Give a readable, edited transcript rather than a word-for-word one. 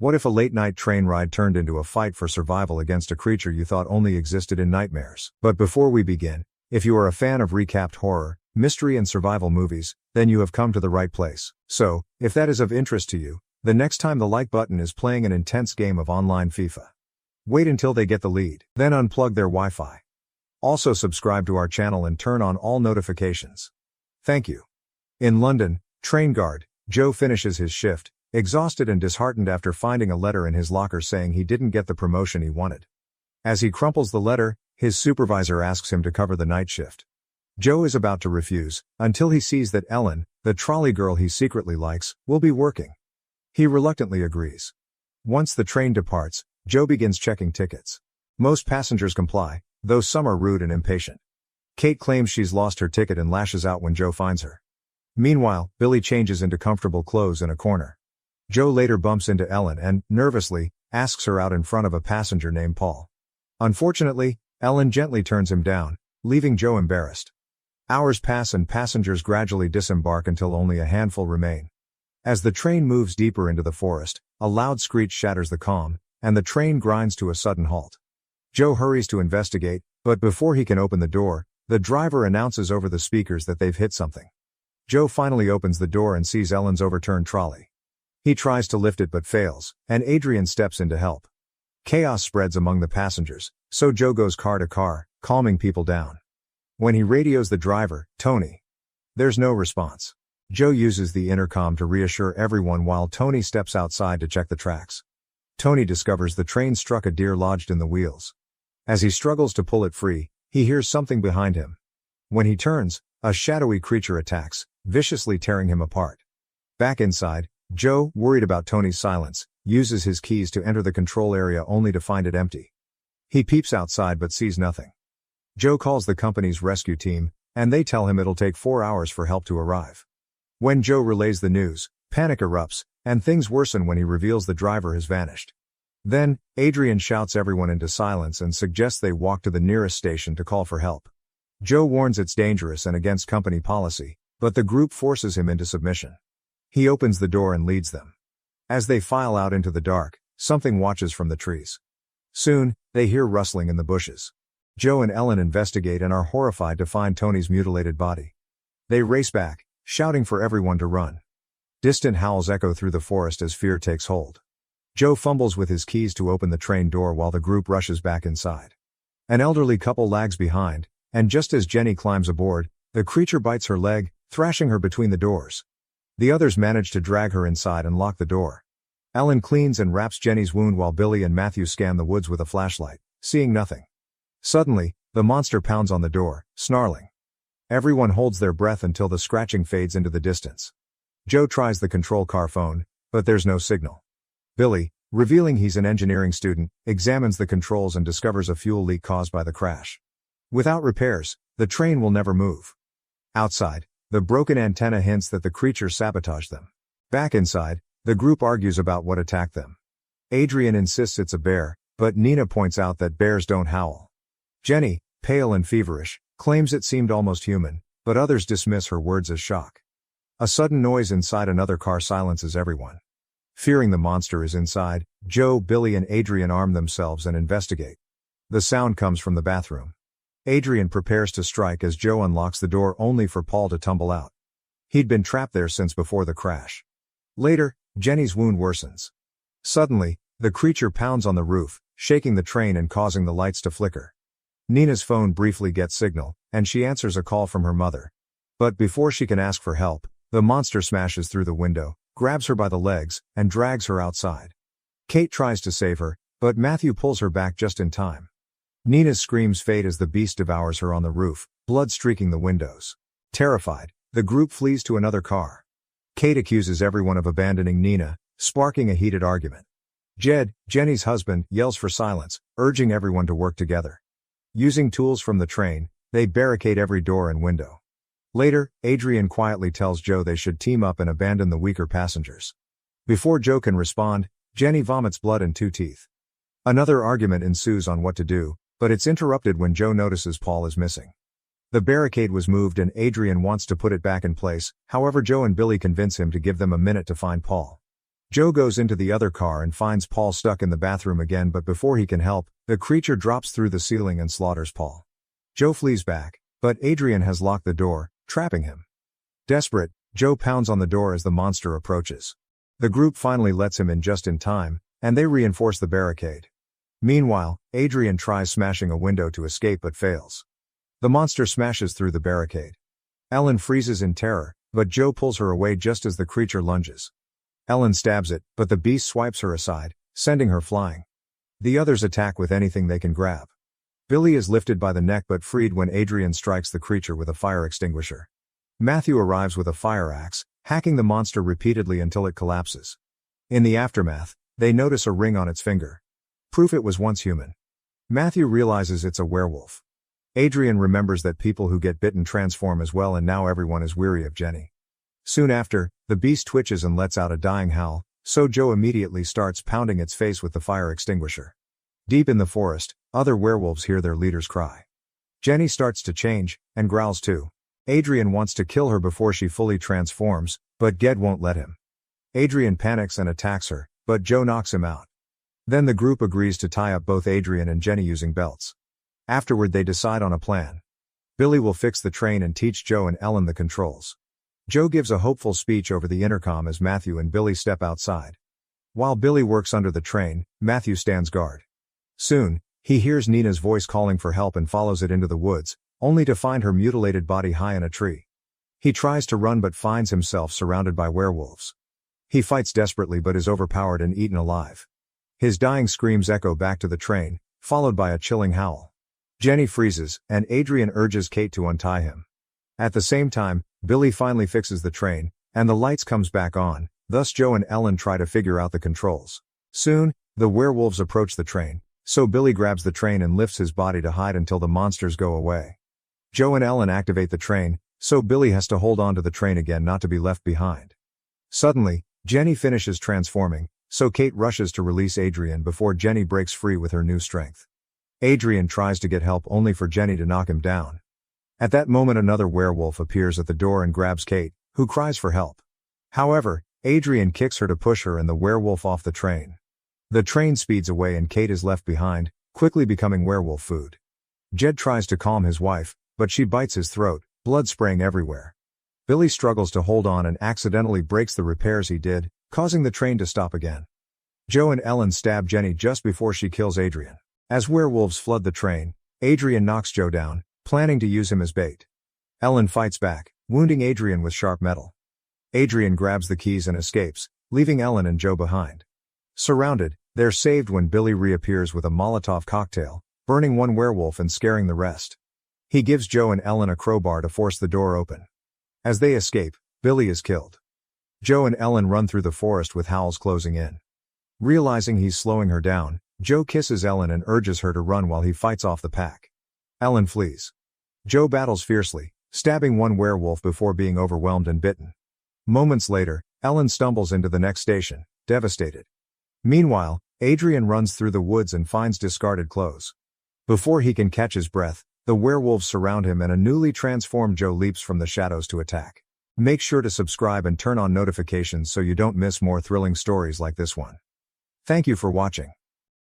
What if a late-night train ride turned into a fight for survival against a creature you thought only existed in nightmares? But before we begin, if you are a fan of recapped horror, mystery and survival movies, then you have come to the right place. So, if that is of interest to you, the next time the like button is playing an intense game of online FIFA, wait until they get the lead, then unplug their Wi-Fi. Also subscribe to our channel and turn on all notifications. Thank you. In London, train guard Joe finishes his shift, exhausted and disheartened after finding a letter in his locker saying he didn't get the promotion he wanted. As he crumples the letter, his supervisor asks him to cover the night shift. Joe is about to refuse, until he sees that Ellen, the trolley girl he secretly likes, will be working. He reluctantly agrees. Once the train departs, Joe begins checking tickets. Most passengers comply, though some are rude and impatient. Kate claims she's lost her ticket and lashes out when Joe finds her. Meanwhile, Billy changes into comfortable clothes in a corner. Joe later bumps into Ellen and, nervously, asks her out in front of a passenger named Paul. Unfortunately, Ellen gently turns him down, leaving Joe embarrassed. Hours pass and passengers gradually disembark until only a handful remain. As the train moves deeper into the forest, a loud screech shatters the calm, and the train grinds to a sudden halt. Joe hurries to investigate, but before he can open the door, the driver announces over the speakers that they've hit something. Joe finally opens the door and sees Ellen's overturned trolley. He tries to lift it but fails, and Adrian steps in to help. Chaos spreads among the passengers, so Joe goes car to car, calming people down. When he radios the driver, Tony, there's no response. Joe uses the intercom to reassure everyone while Tony steps outside to check the tracks. Tony discovers the train struck a deer lodged in the wheels. As he struggles to pull it free, he hears something behind him. When he turns, a shadowy creature attacks, viciously tearing him apart. Back inside, Joe, worried about Tony's silence, uses his keys to enter the control area only to find it empty. He peeps outside but sees nothing. Joe calls the company's rescue team, and they tell him it'll take 4 hours for help to arrive. When Joe relays the news, panic erupts, and things worsen when he reveals the driver has vanished. Then, Adrian shouts everyone into silence and suggests they walk to the nearest station to call for help. Joe warns it's dangerous and against company policy, but the group forces him into submission. He opens the door and leads them. As they file out into the dark, something watches from the trees. Soon, they hear rustling in the bushes. Joe and Ellen investigate and are horrified to find Tony's mutilated body. They race back, shouting for everyone to run. Distant howls echo through the forest as fear takes hold. Joe fumbles with his keys to open the train door while the group rushes back inside. An elderly couple lags behind, and just as Jenny climbs aboard, the creature bites her leg, thrashing her between the doors. The others manage to drag her inside and lock the door. Ellen cleans and wraps Jenny's wound while Billy and Matthew scan the woods with a flashlight, seeing nothing. Suddenly, the monster pounds on the door, snarling. Everyone holds their breath until the scratching fades into the distance. Joe tries the control car phone, but there's no signal. Billy, revealing he's an engineering student, examines the controls and discovers a fuel leak caused by the crash. Without repairs, the train will never move. Outside, the broken antenna hints that the creature sabotaged them. Back inside, the group argues about what attacked them. Adrian insists it's a bear, but Nina points out that bears don't howl. Jenny, pale and feverish, claims it seemed almost human, but others dismiss her words as shock. A sudden noise inside another car silences everyone. Fearing the monster is inside, Joe, Billy and Adrian arm themselves and investigate. The sound comes from the bathroom. Adrian prepares to strike as Joe unlocks the door only for Paul to tumble out. He'd been trapped there since before the crash. Later, Jenny's wound worsens. Suddenly, the creature pounds on the roof, shaking the train and causing the lights to flicker. Nina's phone briefly gets signal, and she answers a call from her mother. But before she can ask for help, the monster smashes through the window, grabs her by the legs, and drags her outside. Kate tries to save her, but Matthew pulls her back just in time. Nina's screams fade as the beast devours her on the roof, blood streaking the windows. Terrified, the group flees to another car. Kate accuses everyone of abandoning Nina, sparking a heated argument. Jed, Jenny's husband, yells for silence, urging everyone to work together. Using tools from the train, they barricade every door and window. Later, Adrian quietly tells Joe they should team up and abandon the weaker passengers. Before Joe can respond, Jenny vomits blood and 2 teeth. Another argument ensues on what to do, but it's interrupted when Joe notices Paul is missing. The barricade was moved and Adrian wants to put it back in place, however Joe and Billy convince him to give them a minute to find Paul. Joe goes into the other car and finds Paul stuck in the bathroom again, but before he can help, the creature drops through the ceiling and slaughters Paul. Joe flees back, but Adrian has locked the door, trapping him. Desperate, Joe pounds on the door as the monster approaches. The group finally lets him in just in time, and they reinforce the barricade. Meanwhile, Adrian tries smashing a window to escape but fails. The monster smashes through the barricade. Ellen freezes in terror, but Joe pulls her away just as the creature lunges. Ellen stabs it, but the beast swipes her aside, sending her flying. The others attack with anything they can grab. Billy is lifted by the neck but freed when Adrian strikes the creature with a fire extinguisher. Matthew arrives with a fire axe, hacking the monster repeatedly until it collapses. In the aftermath, they notice a ring on its finger. Proof it was once human. Matthew realizes it's a werewolf. Adrian remembers that people who get bitten transform as well, and now everyone is weary of Jenny. Soon after, the beast twitches and lets out a dying howl, so Joe immediately starts pounding its face with the fire extinguisher. Deep in the forest, other werewolves hear their leaders cry. Jenny starts to change, and growls too. Adrian wants to kill her before she fully transforms, but Ged won't let him. Adrian panics and attacks her, but Joe knocks him out. Then the group agrees to tie up both Adrian and Jenny using belts. Afterward they decide on a plan. Billy will fix the train and teach Joe and Ellen the controls. Joe gives a hopeful speech over the intercom as Matthew and Billy step outside. While Billy works under the train, Matthew stands guard. Soon, he hears Nina's voice calling for help and follows it into the woods, only to find her mutilated body high in a tree. He tries to run but finds himself surrounded by werewolves. He fights desperately but is overpowered and eaten alive. His dying screams echo back to the train, followed by a chilling howl. Jenny freezes, and Adrian urges Kate to untie him. At the same time, Billy finally fixes the train, and the lights comes back on, thus Joe and Ellen try to figure out the controls. Soon, the werewolves approach the train, so Billy grabs the train and lifts his body to hide until the monsters go away. Joe and Ellen activate the train, so Billy has to hold on to the train again not to be left behind. Suddenly, Jenny finishes transforming, so Kate rushes to release Adrian before Jenny breaks free with her new strength. Adrian tries to get help only for Jenny to knock him down. At that moment another werewolf appears at the door and grabs Kate, who cries for help. However, Adrian kicks her to push her and the werewolf off the train. The train speeds away and Kate is left behind, quickly becoming werewolf food. Jed tries to calm his wife, but she bites his throat, blood spraying everywhere. Billy struggles to hold on and accidentally breaks the repairs he did, causing the train to stop again. Joe and Ellen stab Jenny just before she kills Adrian. As werewolves flood the train, Adrian knocks Joe down, planning to use him as bait. Ellen fights back, wounding Adrian with sharp metal. Adrian grabs the keys and escapes, leaving Ellen and Joe behind. Surrounded, they're saved when Billy reappears with a Molotov cocktail, burning one werewolf and scaring the rest. He gives Joe and Ellen a crowbar to force the door open. As they escape, Billy is killed. Joe and Ellen run through the forest with howls closing in. Realizing he's slowing her down, Joe kisses Ellen and urges her to run while he fights off the pack. Ellen flees. Joe battles fiercely, stabbing one werewolf before being overwhelmed and bitten. Moments later, Ellen stumbles into the next station, devastated. Meanwhile, Adrian runs through the woods and finds discarded clothes. Before he can catch his breath, the werewolves surround him and a newly transformed Joe leaps from the shadows to attack. Make sure to subscribe and turn on notifications so you don't miss more thrilling stories like this one. Thank you for watching.